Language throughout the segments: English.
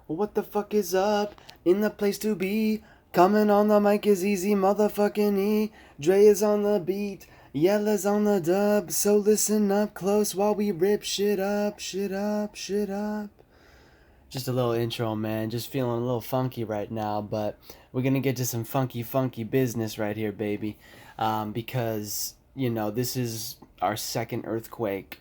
What the fuck is up? In the place to be. Coming on the mic is easy, motherfucking E. Dre is on the beat. Yella's on the dub. So listen up close while we rip shit up, shit up, shit up. Just a little intro, man. Just feeling a little funky right now, but we're gonna get to some funky business right here, baby. Because, this is our second earthquake.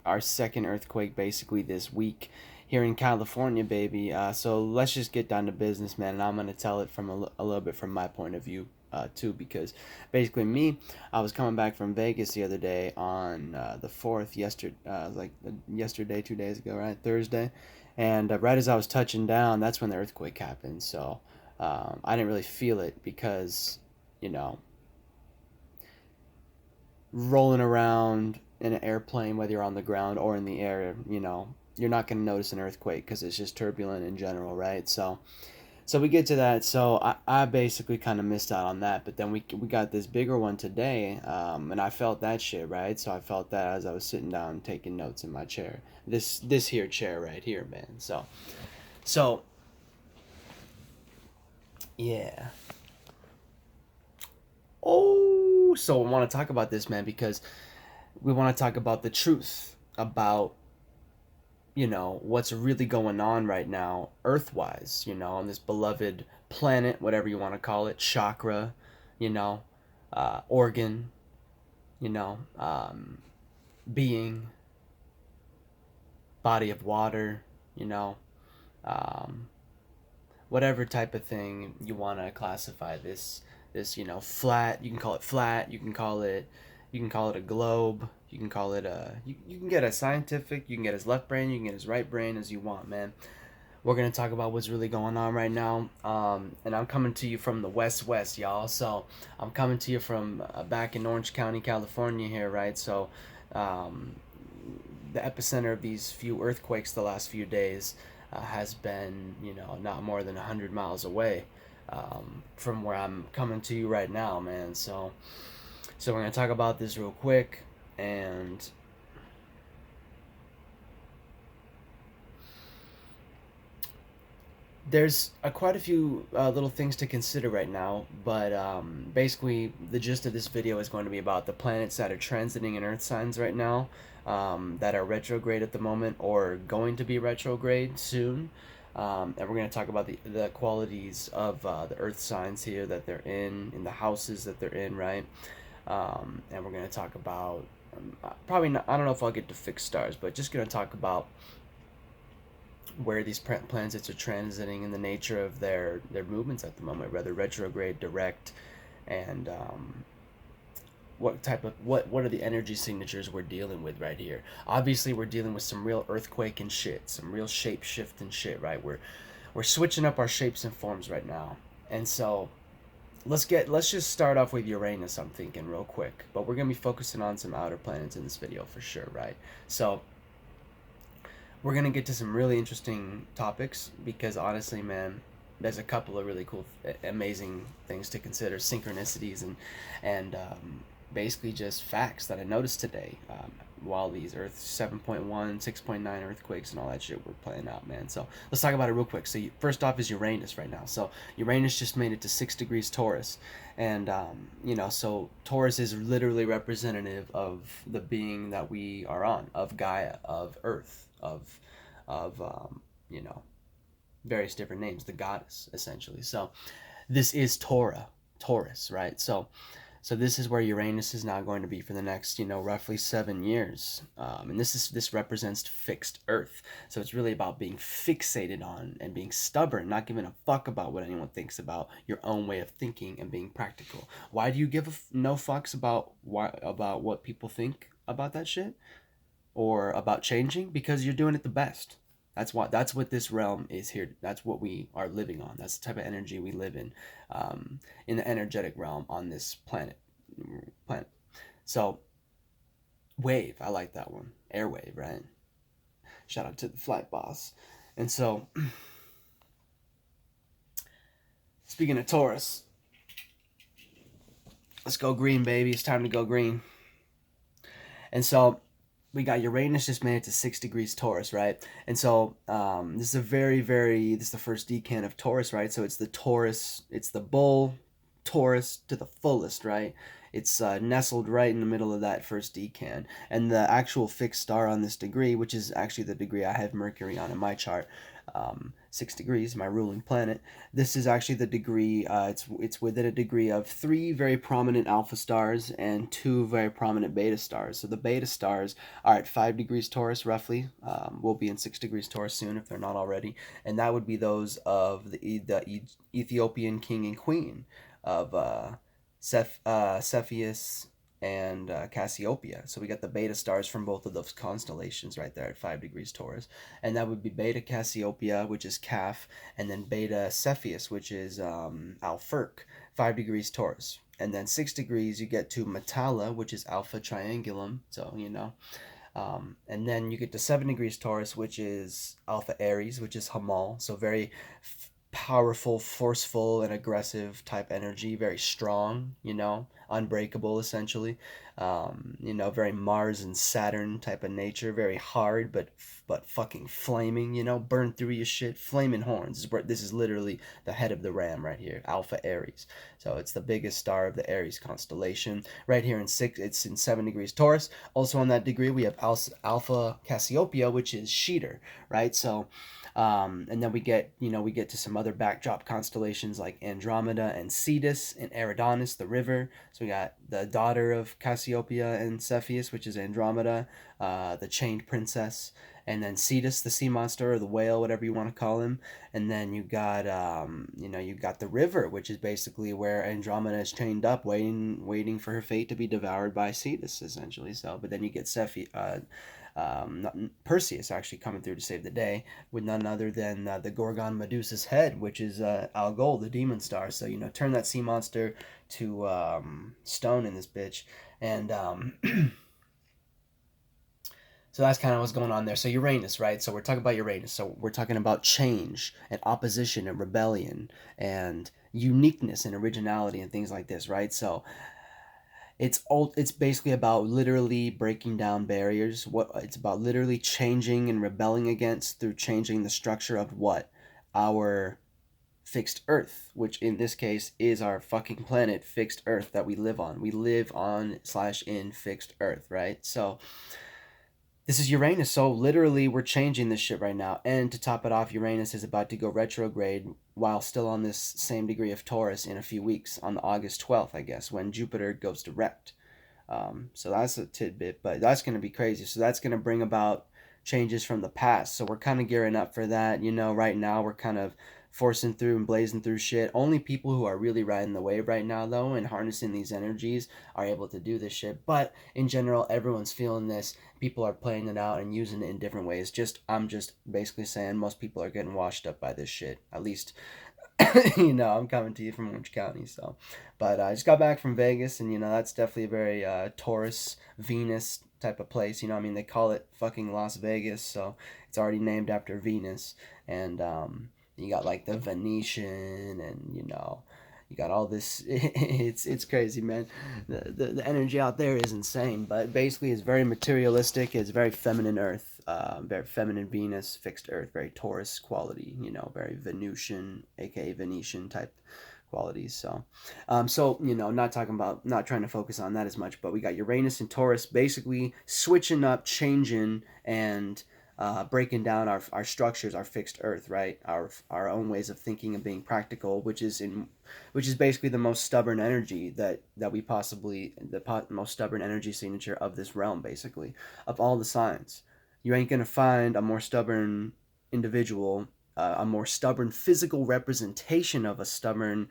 Our second earthquake basically this week here in California, baby. So let's just get down to business, man. And I'm gonna tell it from a little bit from my point of view, too, because basically I was coming back from Vegas the other day on the 4th, yesterday, 2 days ago, right? Thursday. And right as I was touching down, that's when the earthquake happened. So I didn't really feel it because, you know, rolling around in an airplane, whether you're on the ground or in the air, you're not going to notice an earthquake because it's just turbulent in general, right? So we get to that. So I basically kind of missed out on that. But then we got this bigger one today, and I felt that shit, right? So I felt that as I was sitting down taking notes in my chair. This here chair right here, man. So yeah. So I want to talk about this, man, because we want to talk about the truth about what's really going on right now earthwise, on this beloved planet, whatever you want to call it, chakra, you know organ, you know being, body of water, you know um, whatever type of thing you want to classify this flat. You can call it flat, you can call it a globe, you can call it you can get as scientific, you can get as left brain, you can get as right brain as you want, man. We're gonna talk about what's really going on right now, and I'm coming to you from the west, y'all. So I'm coming to you from back in Orange County, California here, right? So um, the epicenter of these few earthquakes the last few days has been, not more than 100 miles away from where I'm coming to you right now, man. So we're gonna talk about this real quick, and there's quite a few little things to consider right now, but basically the gist of this video is going to be about the planets that are transiting in Earth signs right now, that are retrograde at the moment or going to be retrograde soon. And we're going to talk about the qualities of the Earth signs here that they're in the houses that they're in, right? And we're going to talk about, probably not, I don't know if I'll get to fixed stars, but just going to talk about where these planets are transiting and the nature of their movements at the moment, whether retrograde, direct, and what are the energy signatures we're dealing with right here. Obviously, we're dealing with some real earthquake and shit, some real shape shift and shit, right? We're switching up our shapes and forms right now, and so let's just start off with Uranus. I'm thinking real quick, but we're gonna be focusing on some outer planets in this video for sure, right? So we're gonna get to some really interesting topics because honestly, man, there's a couple of really cool, amazing things to consider, synchronicities and basically just facts that I noticed today while these Earth 7.1, 6.9 earthquakes and all that shit were playing out, man. So let's talk about it real quick. So first off is Uranus right now. So Uranus just made it to 6 degrees Taurus, and so Taurus is literally representative of the being that we are on, of Gaia, of Earth, of various different names, the goddess essentially. So this is Taurus, right? So this is where Uranus is now going to be for the next, roughly 7 years, and this represents fixed Earth. So it's really about being fixated on and being stubborn, not giving a fuck about what anyone thinks about your own way of thinking and being practical. Why do you give no fucks about what people think about that shit or about changing? Because you're doing it the best. That's what this realm is here. That's what we are living on. That's the type of energy we live in the energetic realm on this planet. Planet. So, wave. I like that one. Airwave, right? Shout out to the flight boss. And so, speaking of Taurus, let's go green, baby. It's time to go green. And so, we got Uranus just made it to 6 degrees Taurus, right? And so this is a this is the first decan of Taurus, right? So it's the Taurus, it's the bull Taurus to the fullest, right? It's nestled right in the middle of that first decan. And the actual fixed star on this degree, which is actually the degree I have Mercury on in my chart, 6 degrees, my ruling planet. This is actually the degree. It's within a degree of 3 very prominent alpha stars and 2 very prominent beta stars. So the beta stars are at 5 degrees Taurus roughly. We'll be in 6 degrees Taurus soon if they're not already, and that would be those of the Ethiopian king and queen of Cepheus and Cassiopeia. So we got the beta stars from both of those constellations right there at 5 degrees Taurus. And that would be beta Cassiopeia, which is Calf, and then beta Cepheus, which is Alfurc, 5 degrees Taurus. And then 6 degrees, you get to Metalla, which is Alpha Triangulum. So, you know. And then you get to 7 degrees Taurus, which is Alpha Aries, which is Hamal. So very powerful, forceful, and aggressive type energy, very strong, you know, unbreakable essentially. You know, very Mars and Saturn type of nature, very hard but fucking flaming, you know, burn through your shit, flaming horns. This is literally the head of the ram right here, Alpha Aries. So it's the biggest star of the Aries constellation. Right here it's in 7 degrees Taurus. Also on that degree we have Alpha Cassiopeia, which is Sheeter, right? So and then we get to some other backdrop constellations like Andromeda and Cetus and Eridanus, the river. So we got the daughter of Cassiopeia and Cepheus, which is Andromeda, the chained princess, and then Cetus, the sea monster or the whale, whatever you want to call him. And then you got you got the river, which is basically where Andromeda is chained up, waiting for her fate to be devoured by Cetus, essentially. So, but then you get Perseus actually coming through to save the day with none other than the Gorgon Medusa's head, which is Algol, the demon star. So, you know, turn that sea monster to stone in this bitch. And so that's kind of what's going on there. So Uranus, right? So we're talking about Uranus. So we're talking about change and opposition and rebellion and uniqueness and originality and things like this, right? So it's basically about literally breaking down barriers. What it's about literally changing and rebelling against through changing the structure of what our fixed Earth, which in this case is our fucking planet, fixed Earth that we live on. We live on / in fixed Earth, right? So this is Uranus, so literally we're changing this shit right now. And to top it off, Uranus is about to go retrograde while still on this same degree of Taurus in a few weeks, on August 12th, I guess, when Jupiter goes direct. So that's a tidbit, but that's going to be crazy. So that's going to bring about changes from the past. So we're kind of gearing up for that. You know, right now we're kind of forcing through and blazing through shit. Only people who are really riding the wave right now, though, and harnessing these energies are able to do this shit. But in general, everyone's feeling this. People are playing it out and using it in different ways. I'm just basically saying most people are getting washed up by this shit. At least, you know, I'm coming to you from Orange County, so. But I just got back from Vegas, and, you know, that's definitely a very Taurus, Venus type of place. You know, I mean, they call it fucking Las Vegas, so it's already named after Venus. And you got like the Venetian, and you know, you got all this. It's crazy, man. The energy out there is insane. But basically, it's very materialistic. It's very feminine Earth, very feminine Venus, fixed Earth, very Taurus quality. You know, very Venusian, aka Venetian type qualities. So you know, not trying to focus on that as much, but we got Uranus and Taurus basically switching up, changing, and breaking down our structures, our fixed Earth, right? Our own ways of thinking and being practical, which is basically the most stubborn energy that we possibly most stubborn energy signature of this realm, basically, of all the signs. You ain't gonna find a more stubborn individual, a more stubborn physical representation of a stubborn,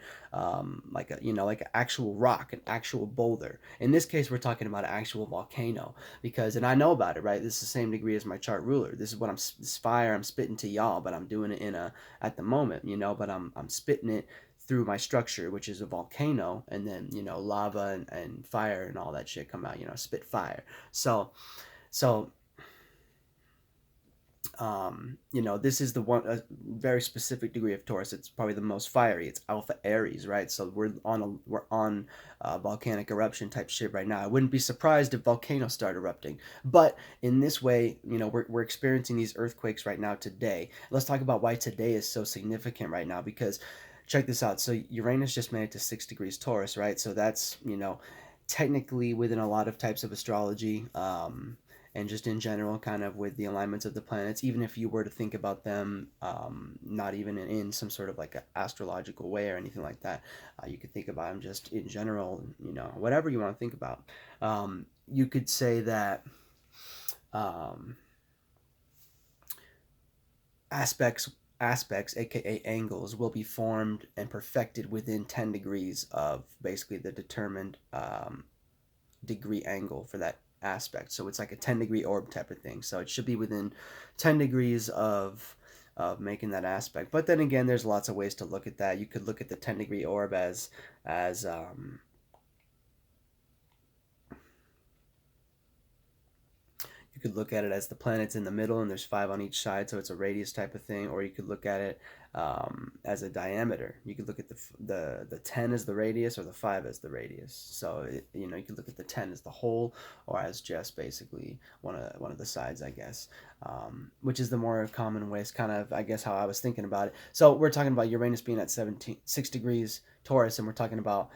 like an actual rock, an actual boulder. In this case, we're talking about an actual volcano, and I know about it, right? This is the same degree as my chart ruler. This is this fire I'm spitting to y'all, but I'm doing it at the moment, you know, but I'm spitting it through my structure, which is a volcano, and then, you know, lava and fire and all that shit come out, you know, spit fire. So You know, this is the one, a very specific degree of Taurus. It's probably the most fiery. It's Alpha Aries, right? So we're on volcanic eruption type shit right now. I wouldn't be surprised if volcanoes start erupting. But in this way, you know, we're experiencing these earthquakes right now today. Let's talk about why today is so significant right now, because check this out. So Uranus just made it to 6 degrees Taurus, right? So that's, you know, technically within a lot of types of astrology. And just in general, kind of with the alignments of the planets, even if you were to think about them not even in some sort of like a astrological way or anything like that, you could think about them just in general, you know, whatever you want to think about. You could say that um, aspects aka angles, will be formed and perfected within 10 degrees of basically the determined degree angle for that aspect. So it's like a 10-degree orb type of thing. So it should be within 10 degrees of making that aspect. But then again, there's lots of ways to look at that. You could look at the 10-degree orb as you could look at it as the planets in the middle and there's 5 on each side, so it's a radius type of thing. Or you could look at it as a diameter. You could look at the 10 as the radius or the 5 as the radius. So you know, you could look at the 10 as the whole or as just basically one of the sides, I guess, which is the more common way. It's kind of, I guess, how I was thinking about it. So we're talking about Uranus being at 6 degrees Taurus, and we're talking about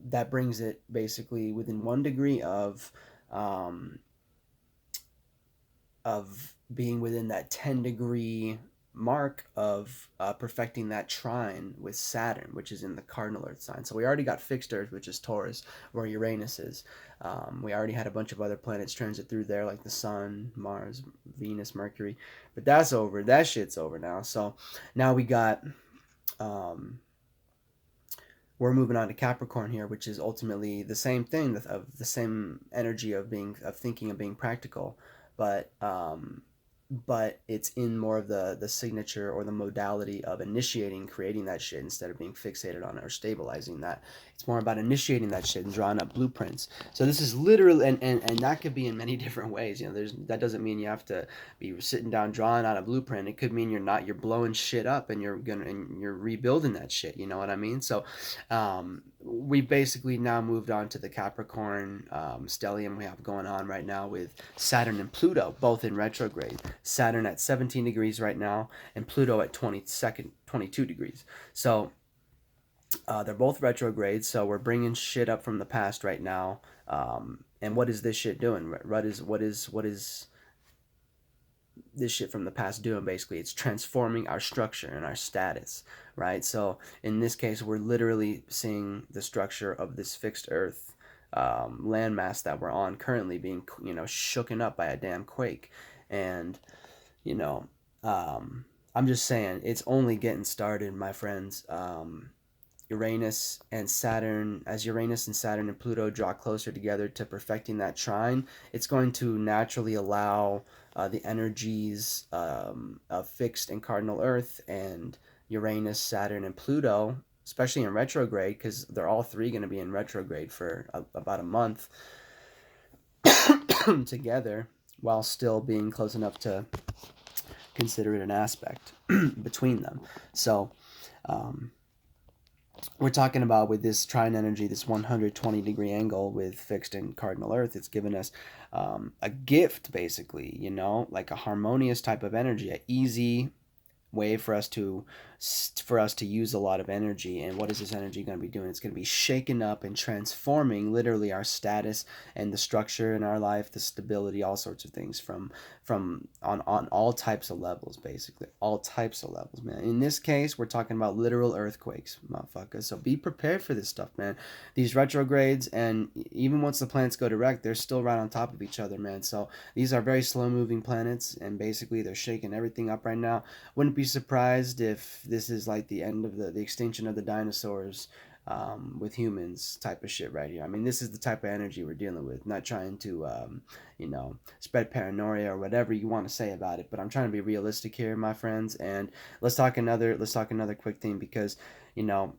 that brings it basically within 1 degree um, of being within that 10-degree mark of perfecting that trine with Saturn, which is in the cardinal Earth sign. So we already got fixed Earth, which is Taurus, where Uranus is. We already had a bunch of other planets transit through there, like the Sun, Mars, Venus, Mercury. But that's over. That shit's over now. So now we got. We're moving on to Capricorn here, which is ultimately the same thing, of the same energy of thinking of being practical, but it's in more of the signature or the modality of initiating, creating that shit instead of being fixated on it or stabilizing that. It's more about initiating that shit and drawing up blueprints. So this is literally, and that could be in many different ways. You know, that doesn't mean you have to be sitting down drawing out a blueprint. It could mean you're blowing shit up and you're rebuilding that shit. You know what I mean? So we basically now moved on to the Capricorn stellium we have going on right now with Saturn and Pluto, both in retrograde. Saturn at 17 degrees right now, and Pluto at 22 degrees. So they're both retrograde, so we're bringing shit up from the past right now. And what is this shit doing? What is this shit from the past doing? Basically, it's transforming our structure and our status, right? So in this case, we're literally seeing the structure of this fixed Earth landmass that we're on currently being, you know, shooken up by a damn quake. And you know, I'm just saying, it's only getting started, my friends. Uranus and Saturn, as Uranus and Saturn and Pluto draw closer together to perfecting that trine, it's going to naturally allow the energies of fixed and cardinal Earth and Uranus, Saturn, and Pluto, especially in retrograde, because they're all three going to be in retrograde for about a month together, while still being close enough to consider it an aspect between them. So we're talking about, with this trine energy, this 120-degree angle with fixed and cardinal Earth, it's given us a gift, basically, you know, like a harmonious type of energy, an easy way for us to use a lot of energy. And what is this energy going to be doing? It's going to be shaking up and transforming literally our status and the structure in our life, the stability, all sorts of things from on all types of levels, basically all types of levels, man. In this case, we're talking about literal earthquakes, motherfuckers. So be prepared for this stuff, man. These retrogrades, and even once the planets go direct, they're still right on top of each other, man. So these are very slow moving planets, and basically they're shaking everything up right now. Wouldn't be surprised if this is like the end of the extinction of the dinosaurs with humans type of shit right here. I mean, this is the type of energy we're dealing with. Not trying to, you know, spread paranoia or whatever you want to say about it, but I'm trying to be realistic here, my friends. And let's talk another quick thing, because, you know,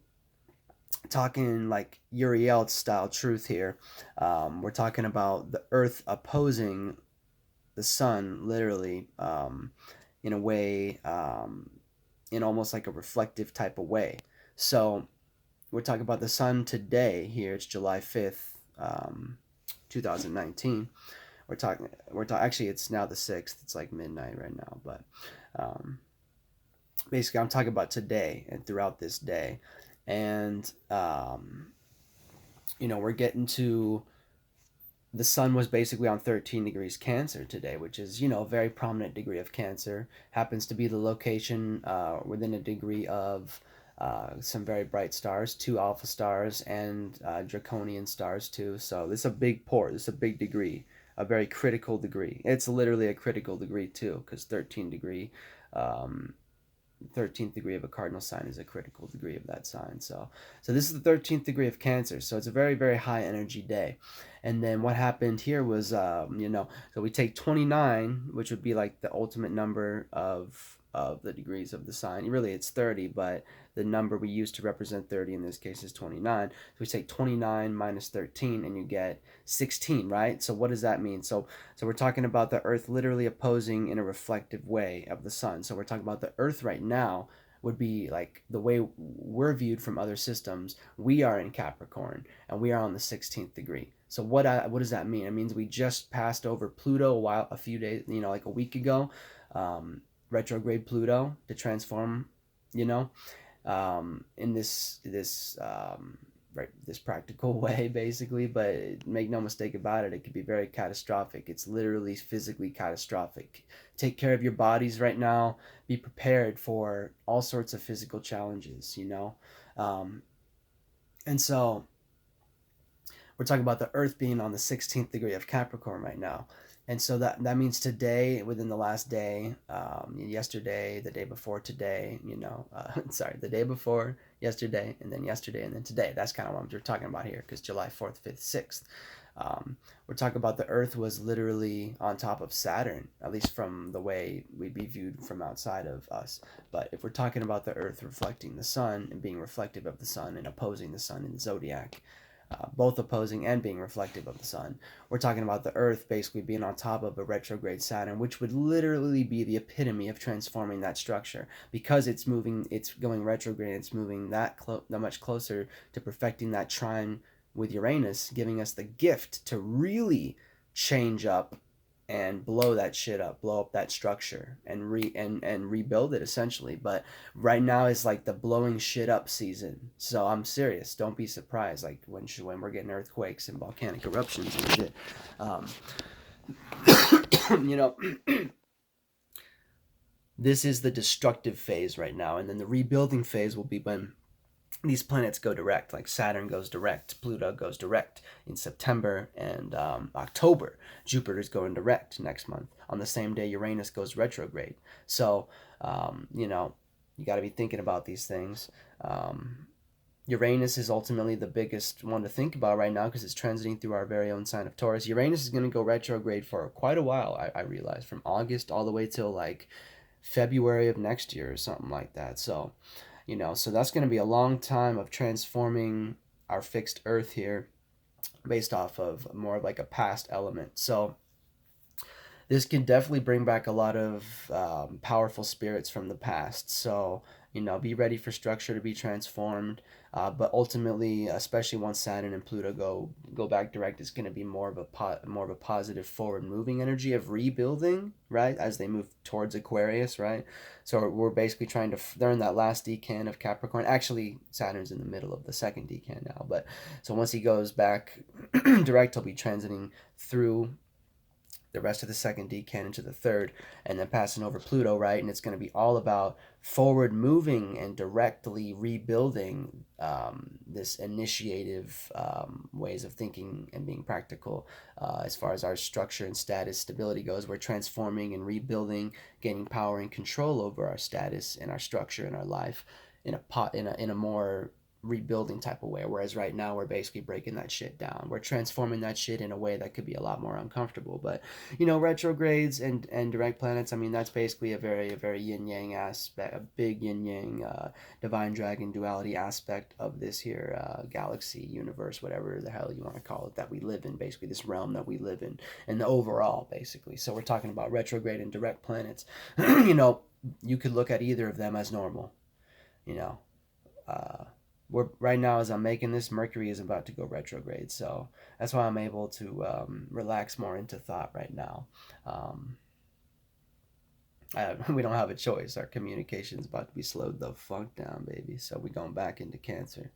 talking like Uriel style truth here. We're talking about the Earth opposing the sun literally, in a way, in almost like a reflective type of way. So we're talking about the sun today. Here it's July 5th, 2019. Actually, it's now the 6th. It's like midnight right now, but um, basically I'm talking about today and throughout this day. And we're getting to, the sun was basically on 13 degrees Cancer today, which is, a very prominent degree of Cancer. Happens to be the location within a degree of some very bright stars, two alpha stars, and draconian stars too. So this is a big port. This is a big degree, a very critical degree. It's literally a critical degree too, because um, 13th degree of a cardinal sign is a critical degree of that sign. So this is the 13th degree of Cancer. So it's a very, very high energy day. And then what happened here was, so we take 29, which would be like the ultimate number of the degrees of the sign. Really, it's 30, but the number we use to represent 30 in this case is 29. So we take 29 minus 13, and you get 16, right? So what does that mean? So we're talking about the Earth literally opposing in a reflective way of the sun. So we're talking about the Earth right now would be like the way we're viewed from other systems. We are in Capricorn, and we are on the 16th degree. So what does that mean? It means we just passed over Pluto a few days, like a week ago, retrograde Pluto to transform, you know, in this practical way, basically. But make no mistake about it, it could be very catastrophic. It's literally physically catastrophic. Take care of your bodies right now. Be prepared for all sorts of physical challenges, um, and so we're talking about the Earth being on the 16th degree of Capricorn right now. And so that means today, within the last day, yesterday, the day before today, sorry, the day before yesterday, and then today. That's kind of what we're talking about here, because July 4th, 5th, 6th. We're talking about the Earth was literally on top of Saturn, at least from the way we'd be viewed from outside of us. But if we're talking about the Earth reflecting the sun and being reflective of the sun and opposing the sun in the zodiac, both opposing and being reflective of the sun. We're talking about the Earth basically being on top of a retrograde Saturn, which would literally be the epitome of transforming that structure, because it's going retrograde. It's moving that much closer to perfecting that trine with Uranus, giving us the gift to really change up and blow that shit up, blow up that structure, and rebuild it essentially. But right now is like the blowing shit up season. So I'm serious. Don't be surprised. Like when we're getting earthquakes and volcanic eruptions and shit. You know, this is the destructive phase right now, and then the rebuilding phase will be when these planets go direct. Like Saturn goes direct, Pluto goes direct in September and October. Jupiter's going direct next month on the same day Uranus goes retrograde. So you got to be thinking about these things. Uranus is ultimately the biggest one to think about right now, because it's transiting through our very own sign of Taurus. Uranus is going to go retrograde for quite a while, I realize, from August all the way till like February of next year or something like that. So so that's going to be a long time of transforming our fixed Earth here, based off of more of like a past element. So this can definitely bring back a lot of powerful spirits from the past. So be ready for structure to be transformed. But ultimately, especially once Saturn and Pluto go back direct, it's going to be more of a positive forward moving energy of rebuilding, right? As they move towards Aquarius, right? So we're basically trying to they're in that last decan of Capricorn. Actually, Saturn's in the middle of the second decan now. But so once he goes back direct, he'll be transiting through the rest of the second decan into the third, and then passing over Pluto, right? And it's going to be all about forward moving and directly rebuilding this initiative ways of thinking and being practical as far as our structure and status stability goes. We're transforming and rebuilding, gaining power and control over our status and our structure and our life in a more rebuilding type of way, whereas right now we're basically breaking that shit down. We're transforming that shit in a way that could be a lot more uncomfortable. But retrogrades and direct planets, I mean, that's basically a very yin yang aspect, a big yin yang divine dragon duality aspect of this here galaxy, universe, whatever the hell you want to call it, that we live in, basically this realm that we live in, and the overall, basically. So we're talking about retrograde and direct planets. You could look at either of them as normal. you know we're right now, as I'm making this, Mercury is about to go retrograde, so that's why I'm able to relax more into thought right now. um, we don't have a choice. Our communication's about to be slowed the fuck down, baby. So we're going back into Cancer,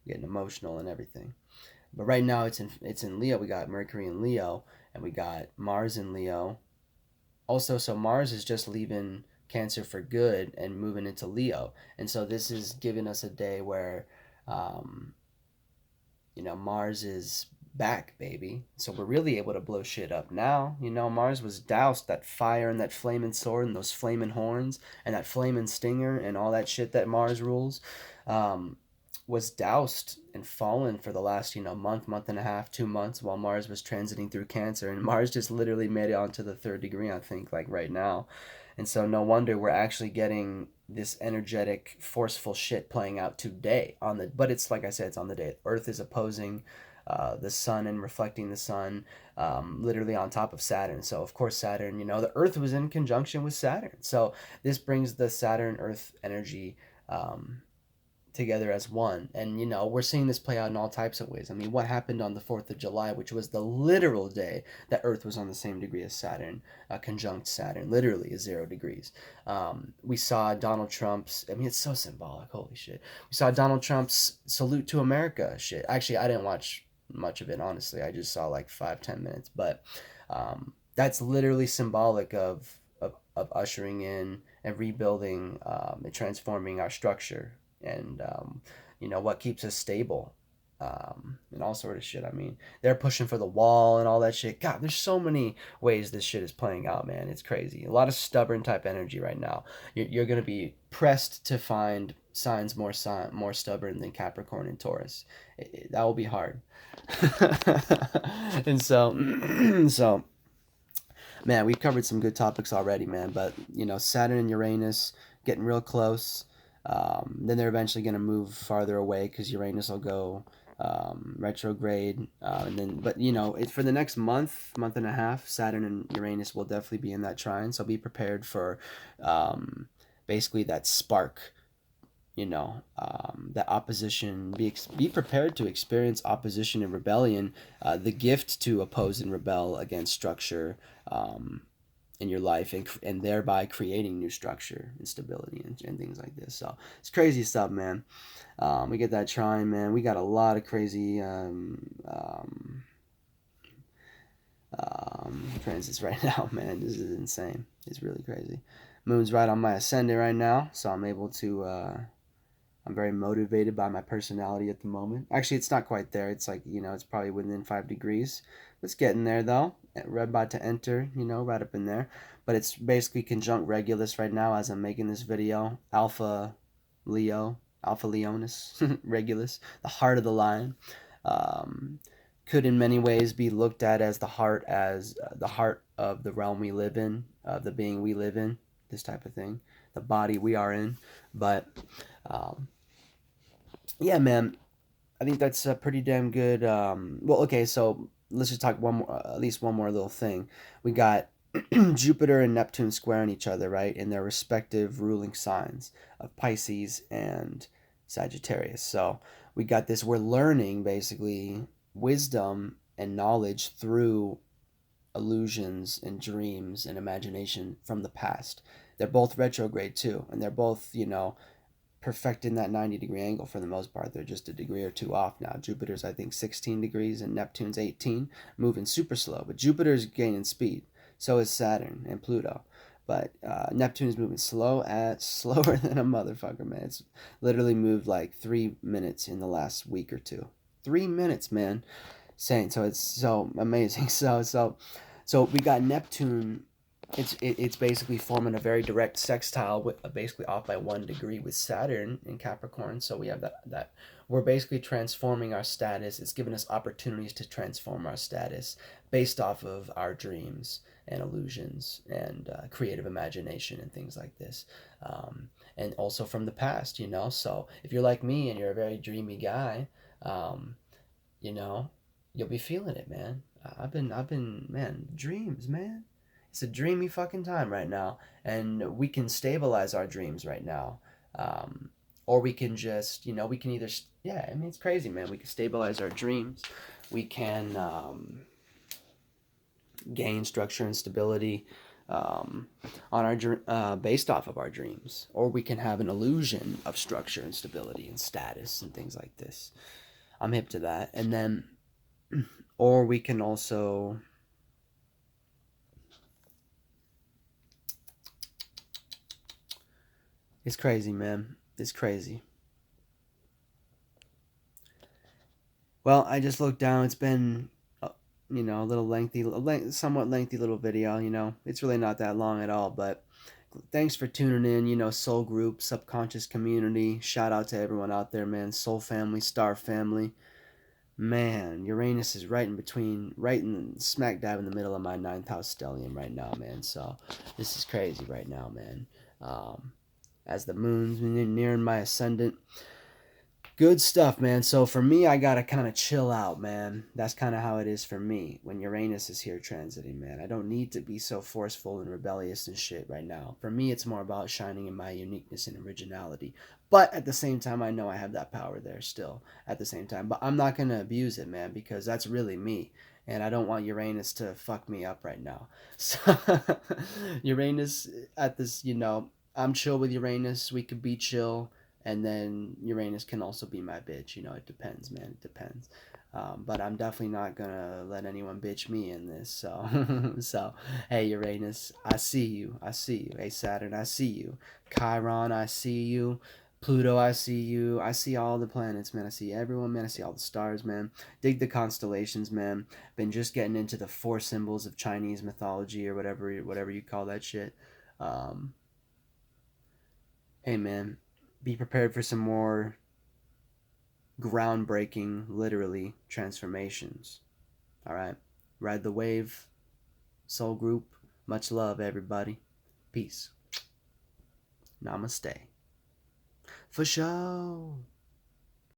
getting emotional and everything. But right now it's in Leo. We got Mercury in Leo, and we got Mars in Leo. Also, so Mars is just leaving Cancer for good and moving into Leo, and so this is giving us a day where, um, Mars is back, baby. So we're really able to blow shit up now. Mars was doused, that fire and that flaming sword and those flaming horns and that flaming stinger and all that shit that Mars rules. Um, was doused and fallen for the last, month and a half, 2 months, while Mars was transiting through Cancer. And Mars just literally made it onto the third degree, I think, like right now. And so no wonder we're actually getting this energetic, forceful shit playing out today but it's like I said, it's on the day Earth is opposing the sun and reflecting the sun, literally on top of Saturn. So of course Saturn, the Earth was in conjunction with Saturn. So this brings the Saturn Earth energy um, together as one. And we're seeing this play out in all types of ways. I mean, what happened on the 4th of July, which was the literal day that Earth was on the same degree as Saturn, conjunct Saturn, literally is 0 degrees. We saw Donald Trump's, I mean, it's so symbolic, holy shit. We saw Donald Trump's salute to America shit. Actually, I didn't watch much of it, honestly. I just saw like 5-10 minutes. But that's literally symbolic of ushering in and rebuilding and transforming our structure, and what keeps us stable, and all sort of shit. I mean, they're pushing for the wall and all that shit. God, there's so many ways this shit is playing out, man. It's crazy. A lot of stubborn type energy right now. You're gonna be pressed to find signs more stubborn than Capricorn and Taurus. That will be hard. And so man, we've covered some good topics already, man. But Saturn and Uranus getting real close. Then they're eventually going to move farther away because Uranus will go retrograde, and then, but for the next month and a half, Saturn and Uranus will definitely be in that trine. So be prepared for basically that spark. That opposition. Be prepared to experience opposition and rebellion, the gift to oppose and rebel against structure in your life, and thereby creating new structure and stability and things like this. So it's crazy stuff, man. We get that trine, man. We got a lot of crazy transits right now, man. This is insane. It's really crazy. Moon's right on my ascendant right now, so I'm able to I'm very motivated by my personality at the moment. Actually, it's not quite there. It's like, it's probably within 5 degrees. It's getting there, though. We're about to enter, right up in there. But it's basically conjunct Regulus right now as I'm making this video. Alpha Leonis, Regulus, the heart of the lion. Could in many ways be looked at as the heart of the realm we live in, of the being we live in, this type of thing, the body we are in. But yeah, man, I think that's a pretty damn good. Well, okay, so let's just talk at least one more little thing. We got Jupiter and Neptune squaring each other, right, in their respective ruling signs of Pisces and Sagittarius. So we got this. We're learning basically wisdom and knowledge through illusions and dreams and imagination from the past. They're both retrograde too, and they're both, perfecting that 90-degree angle for the most part. They're just a degree or two off now. Jupiter's, I think, 16 degrees and Neptune's 18, moving super slow. But Jupiter's gaining speed. So is Saturn and Pluto. But Neptune's moving slower than a motherfucker, man. It's literally moved like 3 minutes in the last week or two. 3 minutes, man. Saying so, it's so amazing. So we got Neptune it's basically forming a very direct sextile with basically off by 1 degree with Saturn in Capricorn. So we have that we're basically transforming our status. It's given us opportunities to transform our status based off of our dreams and illusions and creative imagination and things like this. And also from the past, you know. So if you're like me and you're a very dreamy guy, um, you know, you'll be feeling it, man. Man, dreams, man. It's a dreamy fucking time right now, and we can stabilize our dreams right now, um, or we can just, you know, we can either, yeah. I mean, it's crazy, man. We can stabilize our dreams. We can gain structure and stability on our based off of our dreams, or we can have an illusion of structure and stability and status and things like this. I'm hip to that, and then, or we can also it's crazy, man. It's crazy. Well, I just looked down. It's been, you know, a little lengthy, somewhat lengthy little video. You know, it's really not that long at all. But thanks for tuning in. You know, Soul Group, Subconscious Community. Shout out to everyone out there, man. Soul Family, Star Family. Man, Uranus is right in between, right in smack dab in the middle of my ninth house stellium right now, man. So this is crazy right now, man. Um, as the moon's nearing my ascendant. Good stuff, man. So for me, I gotta kind of chill out, man. That's kind of how it is for me when Uranus is here transiting, man. I don't need to be so forceful and rebellious and shit right now. For me, it's more about shining in my uniqueness and originality. But at the same time, I know I have that power there still at the same time. But I'm not gonna abuse it, man, because that's really me. And I don't want Uranus to fuck me up right now. So Uranus at this, you know, I'm chill with Uranus. We could be chill, and then Uranus can also be my bitch. You know, it depends, man. It depends. But I'm definitely not gonna let anyone bitch me in this. So, so hey Uranus, I see you. I see you. Hey Saturn, I see you. Chiron, I see you. Pluto, I see you. I see all the planets, man. I see everyone, man. I see all the stars, man. Dig the constellations, man. Been just getting into the 4 symbols of Chinese mythology or whatever you call that shit. Um, hey, man, be prepared for some more groundbreaking, literally, transformations. All right. Ride the wave, Soul Group. Much love, everybody. Peace. Namaste. For sure.